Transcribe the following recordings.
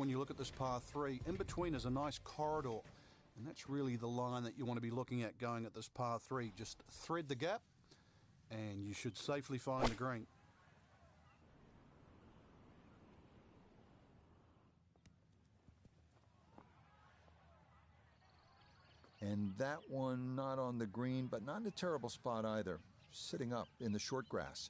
when you look at this par 3, in between is a nice corridor, and that's really the line that you want to be looking at going at this par 3. Just thread the gap, and you should safely find the green. And that one not on the green, but not in a terrible spot either, sitting up in the short grass.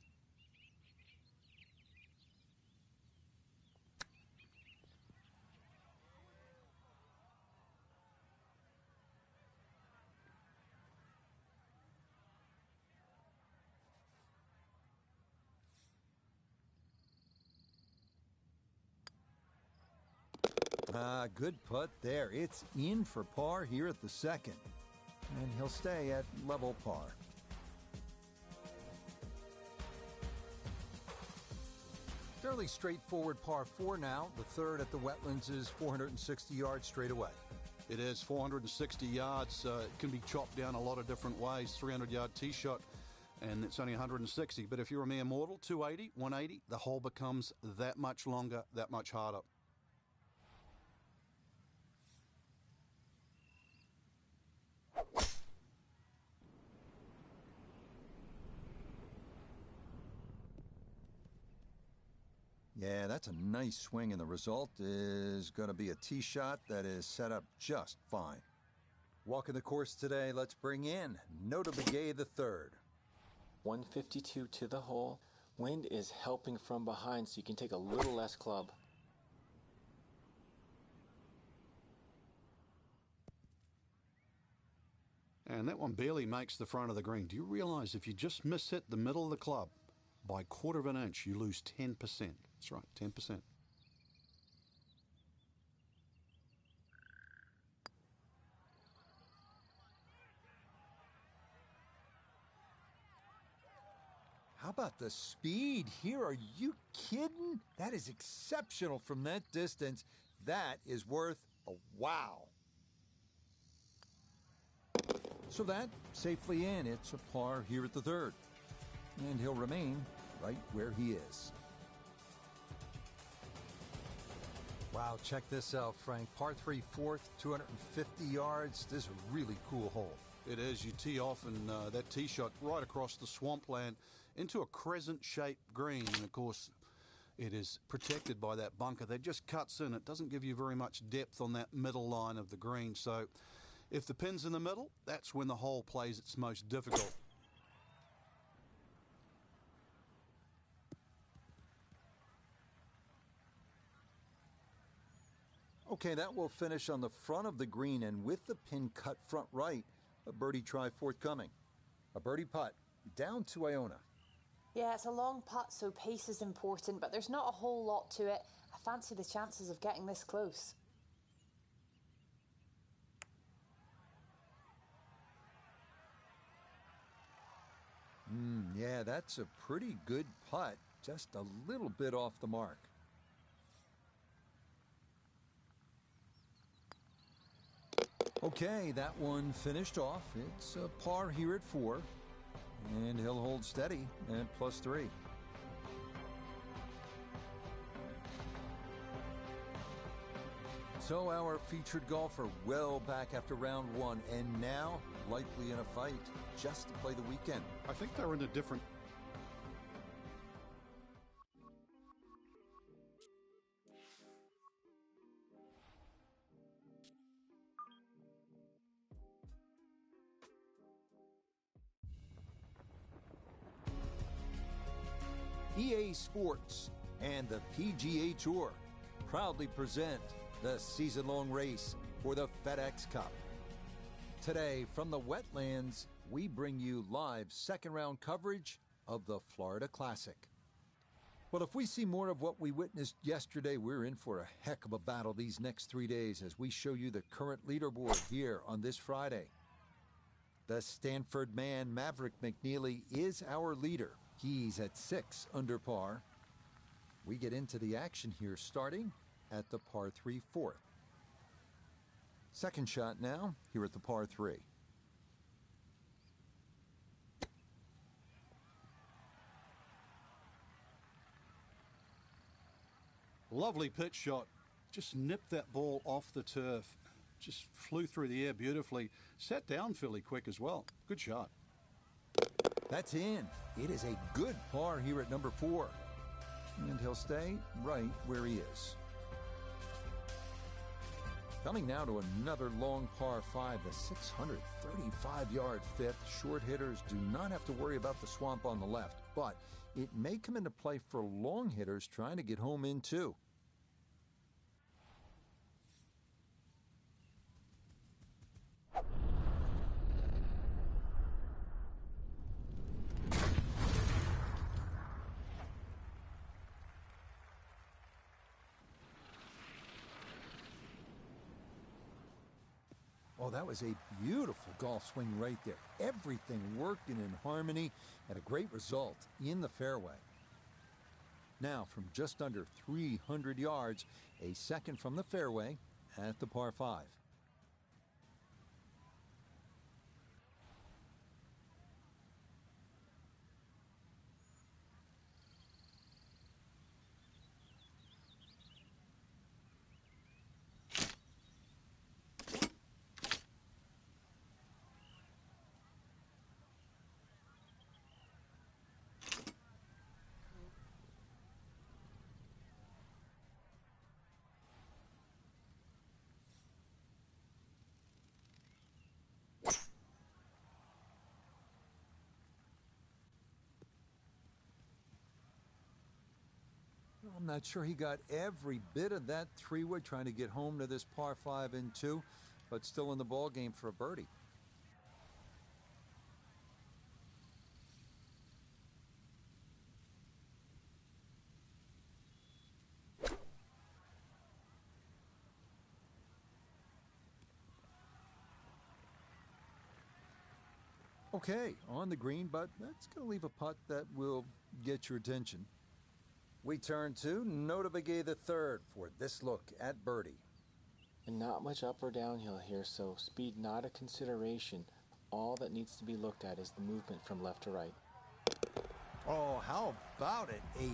Good putt there. It's in for par here at the second. And he'll stay at level par. Fairly straightforward par 4 now. The third at the Wetlands is 460 yards straight away. It is 460 yards. It can be chopped down a lot of different ways. 300-yard tee shot, and it's only 160. But if you're a mere mortal, 280, 180, the hole becomes that much longer, that much harder. Yeah, that's a nice swing, and the result is going to be a tee shot that is set up just fine. Walking the course today, let's bring in Notah Begay III. 152 to the hole. Wind is helping from behind, so you can take a little less club. And that one barely makes the front of the green. Do you realize if you just miss hit the middle of the club by 1/4 of an inch, you lose 10%? That's right, 10%. How about the speed here? Are you kidding? That is exceptional from that distance. That is worth a wow. So that safely in. It's a par here at the third. And he'll remain right where he is. Wow, check this out, Frank. Par 3 fourth, 250 yards. This is a really cool hole. It is. You tee off, and that tee shot right across the swampland into a crescent-shaped green. And, of course, it is protected by that bunker that just cuts in. It doesn't give you very much depth on that middle line of the green. So if the pin's in the middle, that's when the hole plays its most difficult. Okay, that will finish on the front of the green, and with the pin cut front right, a birdie try forthcoming. A birdie putt down to Iona. Yeah, it's a long putt, so pace is important, but there's not a whole lot to it. I fancy the chances of getting this close. Yeah, that's a pretty good putt, just a little bit off the mark. Okay, that one finished off. It's a par here at 4, and he'll hold steady at +3. So our featured golfer well back after round 1, and now likely in a fight just to play the weekend. I think they're in a different... EA Sports and the PGA Tour proudly present the season-long race for the FedEx Cup. Today, from the Wetlands, we bring you live second-round coverage of the Florida Classic. Well, if we see more of what we witnessed yesterday, we're in for a heck of a battle these next 3 days as we show you the current leaderboard here on this Friday. The Stanford man, Maverick McNealy, is our leader. He's at 6 under par. We get into the action here starting at the par 3 fourth. Second shot now here at the par 3. Lovely pitch shot. just nipped that ball off the turf. Just flew through the air beautifully. Sat down fairly quick as well. Good shot. That's in. It is a good par here at number 4. And he'll stay right where he is. Coming now to another long par 5, the 635-yard fifth. Short hitters do not have to worry about the swamp on the left, but it may come into play for long hitters trying to get home in too. Oh, that was a beautiful golf swing right there. Everything worked in harmony and a great result in the fairway. Now, from just under 300 yards, a second from the fairway at the par 5. I'm not sure he got every bit of that 3-wood trying to get home to this par 5 and 2, but still in the ball game for a birdie. Okay, on the green, but that's going to leave a putt that will get your attention. We turn to Notah Begay III for this look at birdie. And not much up or downhill here, so speed not a consideration. All that needs to be looked at is the movement from left to right. Oh, how about it? A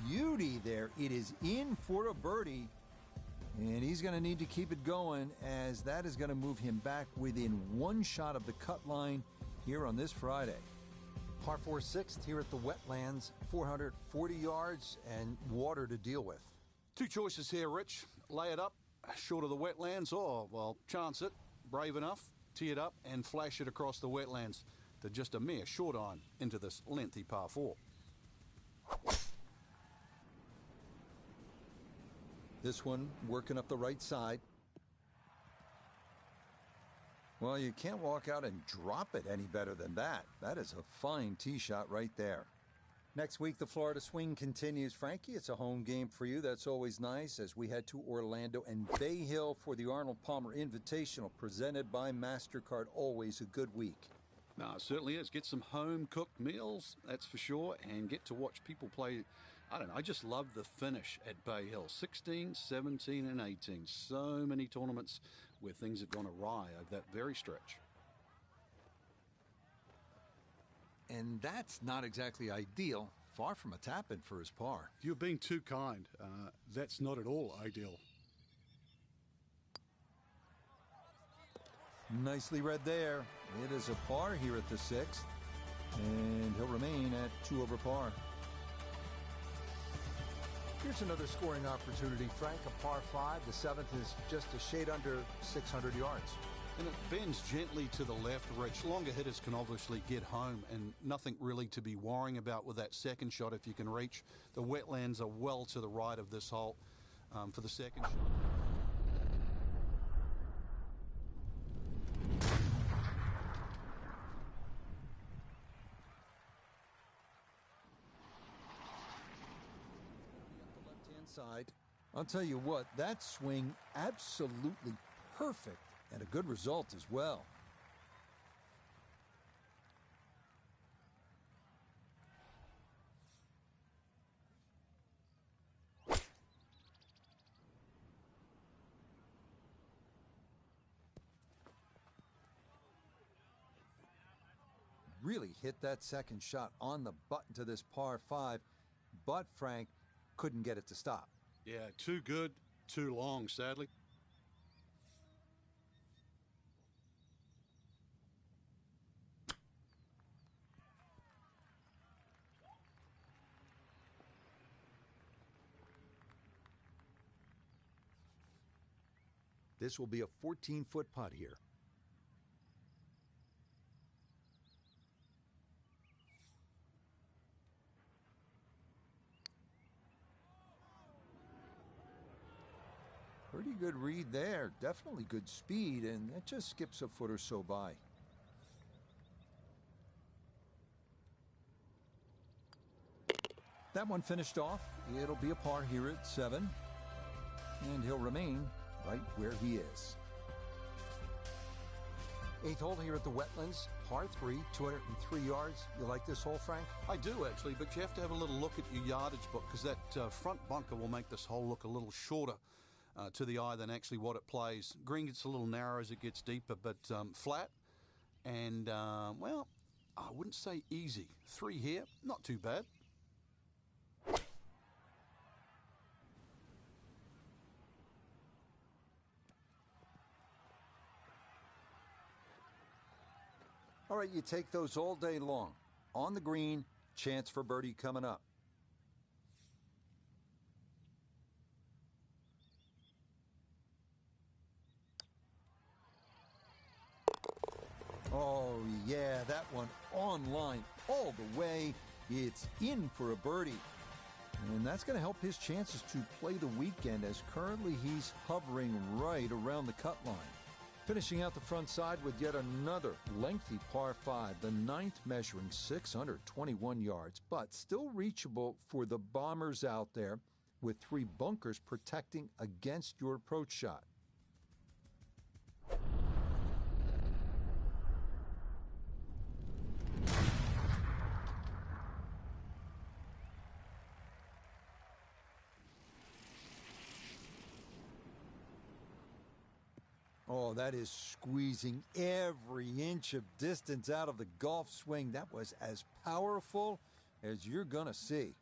beauty there. It is in for a birdie. And he's going to need to keep it going, as that is going to move him back within one shot of the cut line here on this Friday. Par 4 sixth here at the Wetlands, 440 yards and water to deal with. Two choices here, Rich. Lay it up short of the Wetlands, or, well, chance it, brave enough, tee it up and flash it across the Wetlands to just a mere short iron into this lengthy par 4. This one working up the right side. Well, you can't walk out and drop it any better than that. That is a fine tee shot right there. Next week, the Florida Swing continues. Frankie, it's a home game for you. That's always nice as we head to Orlando and Bay Hill for the Arnold Palmer Invitational presented by MasterCard. Always a good week. No, it certainly is. Get some home-cooked meals, that's for sure, and get to watch people play. I don't know, I just love the finish at Bay Hill. 16, 17, and 18. So many tournaments where things have gone awry over that very stretch. And that's not exactly ideal. Far from a tap-in for his par. You're being too kind. That's not at all ideal. Nicely read there. It is a par here at the 6th. And he'll remain at 2 over par. Here's another scoring opportunity, Frank. A par 5. The 7th is just a shade under 600 yards. And it bends gently to the left, Rich. Longer hitters can obviously get home, and nothing really to be worrying about with that second shot if you can reach. The Wetlands are well to the right of this hole for the second shot. Side. I'll tell you what, that swing absolutely perfect and a good result as well. Really hit that second shot on the button to this par 5, but Frank couldn't get it to stop. Yeah, too good. too long, sadly. This will be a 14-foot putt here. Pretty good read there. Definitely good speed, and that just skips a foot or so by. That one finished off. It'll be a par here at 7. And he'll remain right where he is. 8th hole here at the Wetlands, par 3, 203 yards. You like this hole, Frank? I do, actually, but you have to have a little look at your yardage book, because that front bunker will make this hole look a little shorter to the eye than actually what it plays. Green gets a little narrow as it gets deeper, but flat. And, well, I wouldn't say easy. 3 here, not too bad. All right, you take those all day long. On the green, chance for birdie coming up. Oh, yeah, that one online all the way. It's in for a birdie. And that's going to help his chances to play the weekend, as currently he's hovering right around the cut line. Finishing out the front side with yet another lengthy par 5, the 9th measuring 621 yards, but still reachable for the bombers out there, with 3 bunkers protecting against your approach shot. Oh, that is squeezing every inch of distance out of the golf swing. That was as powerful as you're going to see.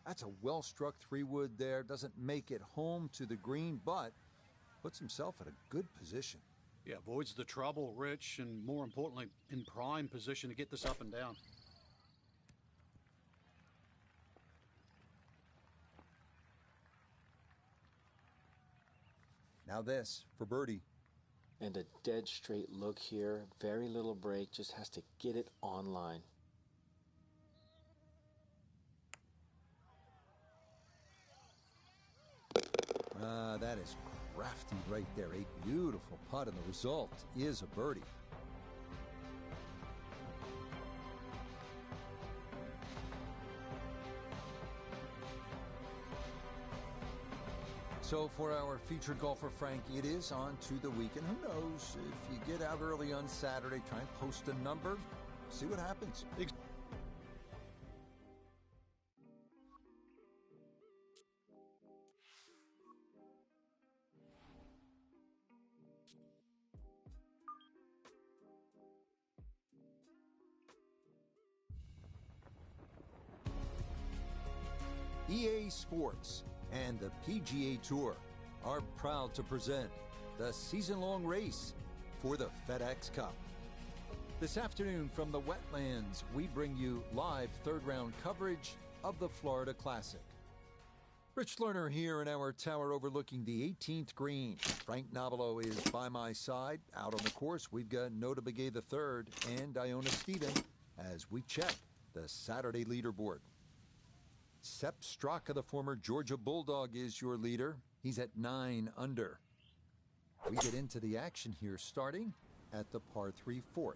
That's a well-struck 3-wood there. Doesn't make it home to the green, but puts himself in a good position. Yeah, avoids the trouble, Rich, and more importantly, in prime position to get this up and down. Now this for birdie. And a dead straight look here. Very little break. Just has to get it online. That is crafty right there. A beautiful putt, and the result is a birdie. So for our featured golfer, Frank, it is on to the weekend. Who knows? If you get out early on Saturday, try and post a number, see what happens. EA Sports and the PGA Tour are proud to present the season-long race for the FedEx Cup. This afternoon from the Wetlands, we bring you live third-round coverage of the Florida Classic. Rich Lerner here in our tower overlooking the 18th green. Frank Nobilo is by my side. Out on the course, we've got Nota Begay III and Iona Stephen as we check the Saturday leaderboard. Sepp Straka, the former Georgia Bulldog, is your leader. He's at 9 under. We get into the action here, starting at the par 3 fourth.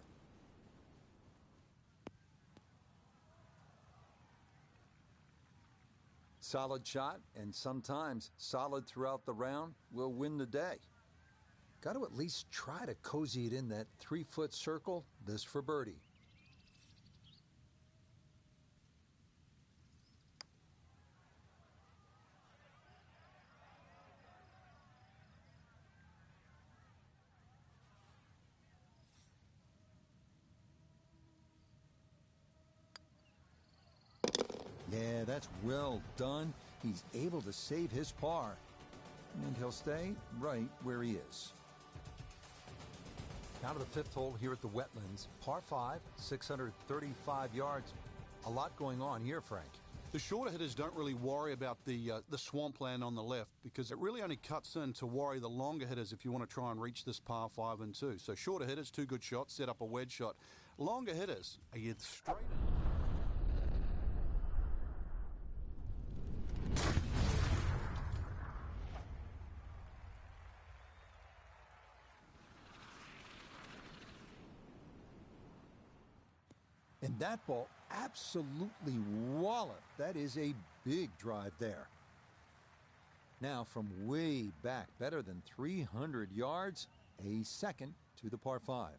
Solid shot, and sometimes solid throughout the round, will win the day. Got to at least try to cozy it in that 3-foot circle. This for birdie. Yeah, that's well done. He's able to save his par. And he'll stay right where he is. Down to the fifth hole here at the Wetlands. Par 5, 635 yards. A lot going on here, Frank. The shorter hitters don't really worry about the swampland on the left because it really only cuts in to worry the longer hitters if you want to try and reach this par 5 and 2. So shorter hitters, 2 good shots, set up a wedge shot. Longer hitters, are you straight in? And that ball absolutely walloped. That is a big drive there. Now from way back, better than 300 yards, a second to the par 5.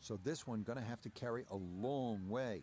So this one going to have to carry a long way.